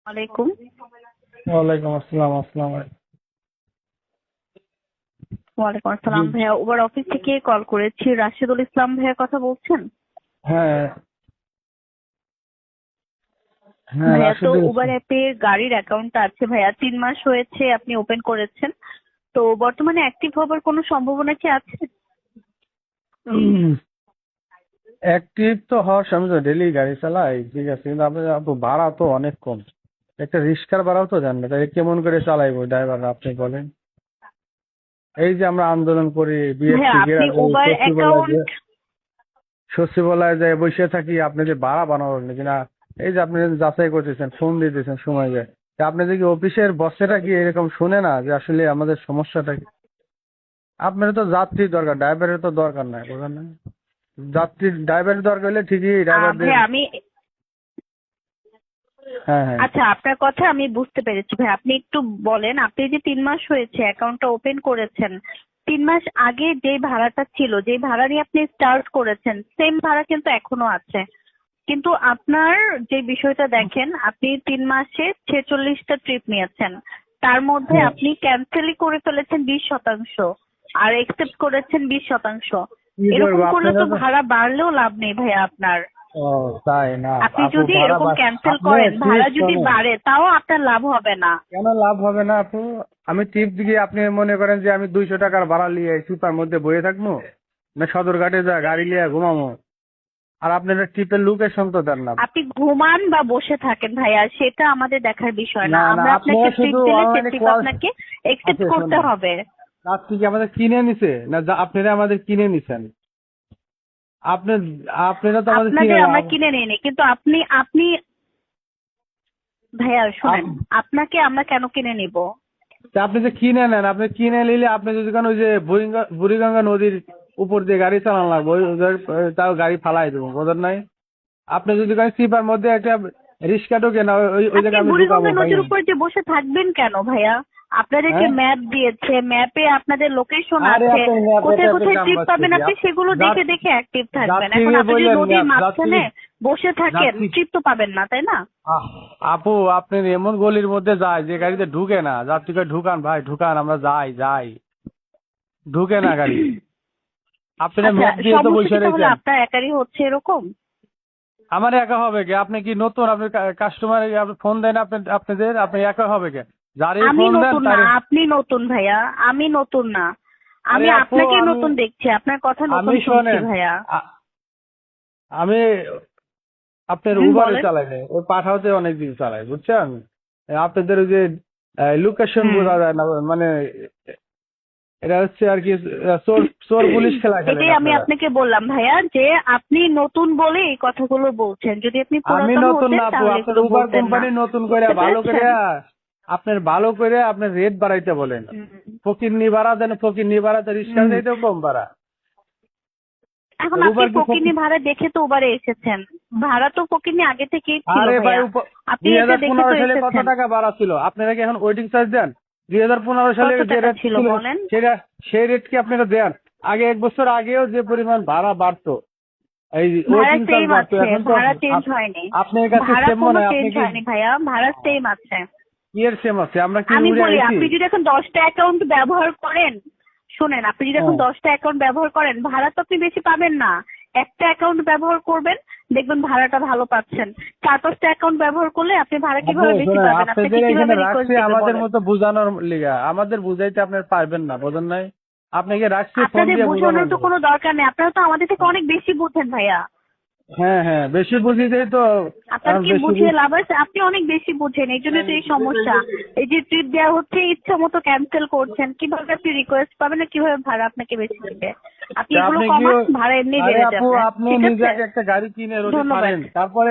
আলাইকুম। ওয়ালাইকুম আসসালাম। আসসালাম আলাইকুম। ওয়ালাইকুম জি। আসসালাম ভাইয়া, উবার অফিস থেকে কল করেছি। রাশেদুল ইসলাম ভাইয়া কথা বলছেন? হ্যাঁ, হ্যাঁ, ভাইয়া তো রাশেদুল উবার ইসলাম। অ্যাপে গাড়ির অ্যাকাউন্ট আছে ভাইয়া, 3 মাস হয়েছে আপনি ওপেন করেছেন। তো বর্তমানে অ্যাক্টিভ হবার কোনো সম্ভাবনা কি আছে? অ্যাক্টিভ তো হওয়ার আমি তো ডেলি গাড়ি চালাই, ঠিক আছে, কিন্তু আপনার আপু ভাড়া তো অনেক কম। একটা রিক্সার ভাড়াও তো দেন না, তাই কেমন করে চালাইবো ড্রাইভার আপনি বলেন। এই যে আমরা আন্দোলন করি, ভাইয়া বিএসপি আপনি উবার অ্যাকাউন্ট সচিবালয়ে যায় বসে থাকি, আপনি যে ভাড়া বানাবেন কিনা, এই যে আপনি যাচাই করতেছেন, ফোন দিতেছেন সময় যায়, তা আপনি যে কি অফিসের বসেরা কি এরকম শুনে না যে আসলে আমাদের সমস্যাটা কি? আপনার তো যাত্রী দরকার, ড্রাইভারের তো দরকার নাই, বুঝলেন না? যাত্রী ড্রাইভারের দরকার হলে ঠিকই ড্রাইভারদের। ভাইয়া আমি হ্যাঁ, হ্যাঁ। আচ্ছা, আপনার কথা আমি বুঝতে পেরেছি ভাই। আপনি একটু বলেন, আপনি যে 3 মাস হয়েছে অ্যাকাউন্টটা ওপেন করেছেন, 3 মাস আগে যে ভাড়াটা ছিল, যে ভাড়া নিয়ে আপনি স্টার্ট করেছেন, সেম ভাড়া কিন্তু এখনো আছে। কিন্তু আপনার যে বিষয়টা দেখেন, আপনি 3 মাসে 46টা ট্রিপ নিয়েছেন, তার মধ্যে হ্যাঁ, আপনি ক্যান্সেলই করে ফেলেছেন 20%, আর একসেপ্ট করেছেন 20%। কি এরকম করবো করলে আপনারা তো তো। ভাড়া বাড়লেও লাভ নেই ভাইয়া আপনার। ও, তাই না? আপনি আপু যদি ভাড়া এরকম ক্যান্সেল আপনি করেন, প্লিজ ভাড়া যদি শোনেন। বাড়ে তাও আপনার লাভ হবে না। কেন লাভ হবে না আপু? আমি টিপ দিয়ে আপনি মনে করেন যে আমি 200 টাকার ভাড়া নিয়ে সুপার মধ্যে বয়ে থাকবো, না সদরঘাটে যা গাড়ি নিয়ে ঘুমাবো, আর আপনারা টিপের লোকেশন তো দেন না। আপনি ঘুমান বা বসে থাকেন ভাইয়া, সেটা আমাদের দেখার বিষয় না। না, না, আমরা আপনাকে আপনারা ট্রিপ শুধু দিলে সে অনলাইনে ট্রিপ কল। আপনাকে একসেপ্ট আচ্ছা করতে শোনেন, হবে। রাত্রি কি আমাদের কিনে নিছে না আপনারা আমাদের কিনে নিছেন? আপনি আপনারা তো আমাদের কিনে আপনাদের না। আমরা কিনে নিইনি, কিন্তু আপনি আপনি ভাইয়া শুনেন, আপ- আপনাকে আমরা কেন কিনে নিব? তা আপনি যে কিনে নেন, আপনি কিনে নিলে আপনি যদি কেন ওই যে বুড়িগঙ্গা নদীর উপর দিয়ে গাড়ি চালান লাগবে, তাও গাড়ি ফালাই দেবো, বোঝেন নাই? আপনি যদি কেন সিপার মধ্যে একটা রিক্সা ঢোকে না, ওই ওই ওই আপনি জায়গায় আমি ঢুকাবো বুড়িগঙ্গা ভাই। নদীর উপর যে বসে থাকবেন কেন ভাইয়া? আপনাদেরকে হ্যাঁ, ম্যাপ দিয়েছে, ম্যাপে আপনাদের লোকেশন আরে আছে, আপনি ম্যাপ কোথায় এটাতে কোথায় কাম ট্রিপ পাচ্ছে পাবেন কি আপনি সেগুলো দেখে দেখে অ্যাক্টিভ থাকবেন। এখন যাত্রীকে আপনি যদি বললেন নদীর ম্যাপ যাত্রী। মাঝখানে বসে থাকেন, যাত্রী ট্রিপ তো পাবেন না, তাই না? আহ, আপু আপনি এমন গলির মধ্যে যায় যে গাড়িতে ঢুকে না, যাত্রীকে ঢুকান ভাই ঢুকান, আমরা যাই যাই, ঢুকে না গাড়ি। আপনারা আচ্ছা, ম্যাপ দিয়ে তো সমস্যা বসে কি তাহলে রয়েছেন। আপনার একারই হচ্ছে এরকম? আমার একা হবে কে? আপনি কি নতুন? আপনি কাস্টমার আপনি ফোন দেন, আপনাদের আপনি একা হবে কে? যারই আমি ফোন দেন নতুন না, তারই। আপনি নতুন ভাইয়া, আমি নতুন না। আরে আমি আপু আপনাকে আমি নতুন দেখছি, আপনার কথা আমি নতুন শুনছি শোনেন, ভাইয়া। আ- আমি আপনার উবারে বলেন। চালাই না, ওই পাঠাওতে অনেকদিন চালাই, বুঝছেন? আপনাদের ওই যে লোকেশন হুম। বোঝা যায় না, মানে এটা হচ্ছে আর কি, চোর চোর পুলিশ খেলা খেলেন এটাই আমি আপনারা। আপনাকে বললাম ভাইয়া, যে আপনি নতুন বলে এই কথাগুলো বলছেন। যদি আপনি আমি পুরাতন নতুন হতেন না আপু, তাহলে আপনার এগুলো উবার বলতেন না। কোম্পানি নতুন করে বুঝতে ভালো করে, পেরেছেন? ভালো করে আপনার রেট বাড়াইতে বলেন। হুম। ফকিরনি ভাড়া দেন, ফকিরনি ভাড়াতে রিক্সা হুম। যাইতেও কম ভাড়া। এখন আপনি উবার কি ফকিরনি ফকির? ভাড়া দেখে তো উবারে এসেছেন। ভাড়া তো ফকিরনি আগে থেকেই ছিল আরে ভাই ভাইয়া। আপনি দুই এটা হাজার দেখে পনেরো তো সালে কত এসেছেন। টাকা ভাড়া ছিল? আপনারা কি এখন ওয়েটিং চার্জ দেন? 2015 সালে কত যে টাকা রেট ছিল ছিল বলেন? সেটা, সেই রেট কি আপনারা দেন? আগে 1 বছর আগেও যে পরিমাণ ভাড়া বাড়তো, এই ভাড়া ওয়েটিং চার্জ সেম বাড়তো, আছে, এখন তো ভাড়া চেঞ্জ হয়নি। আপনার কাছে ভাড়া সেম কোনো মনে হয়? আপনি চেঞ্জ কি হয়নি ভাইয়া, ভাড়া সেম আছে। কি এর সেম আছে? আমরা কি আমি উড়ে বলি, আইছি? আপনি যদি এখন 10টা অ্যাকাউন্ট ব্যবহার করেন, শোনেন, আপনি যদি এখন হ্যাঁ, 10টা অ্যাকাউন্ট ব্যবহার করেন, ভাড়া তো আপনি বেশি পাবেন না। একটা অ্যাকাউন্ট ব্যবহার করবেন, দেখবেন ভাড়াটা ভালো পাচ্ছেন। 4-5টা অ্যাকাউন্ট ব্যবহার করলে আপনি ভাড়া আপু কিভাবে বেশি শোনেন, পাবেন? আপনাকে আপনাদের কিভাবে এখানে রাখছি রিকোয়েস্ট দিবে আমাদের বলেন? মতো বুঝানোর লিগা, আমাদের বুঝাইতে আপনার পারবেন না, বোঝেন নাই? আপনাকে রাখছি ফোন আপনাদের দিয়ে বোঝানোর বোঝানোর তো লিগা। কোনো দরকার নেই, আপনারা তো আমাদের থেকে অনেক বেশি বুঝেন ভাইয়া। হ্যাঁ, হ্যাঁ, বেশি বুঝিতেই তো। আপনার এখন কি বেশি বুঝিয়ে লাভ আছে? আপনি অনেক বেশি বুঝেন, এই জন্য তো এই সমস্যা। এই যে ট্রিপ দেওয়া হচ্ছে, ইচ্ছা মতো ক্যান্সেল করছেন, কিভাবে আপনি রিকোয়েস্ট পাবেন না, কিভাবে ভাড়া আপনাকে বেশি দিবে? আপনি তা এগুলো আপনি কি কমান, ভাড়া এমনি আরে বেড়ে আপু যাবে। আপনি ঠিক নিজে আছে? আগে একটা গাড়ি কিনে রোডে ধন্যবাদ। ছাড়েন, তারপরে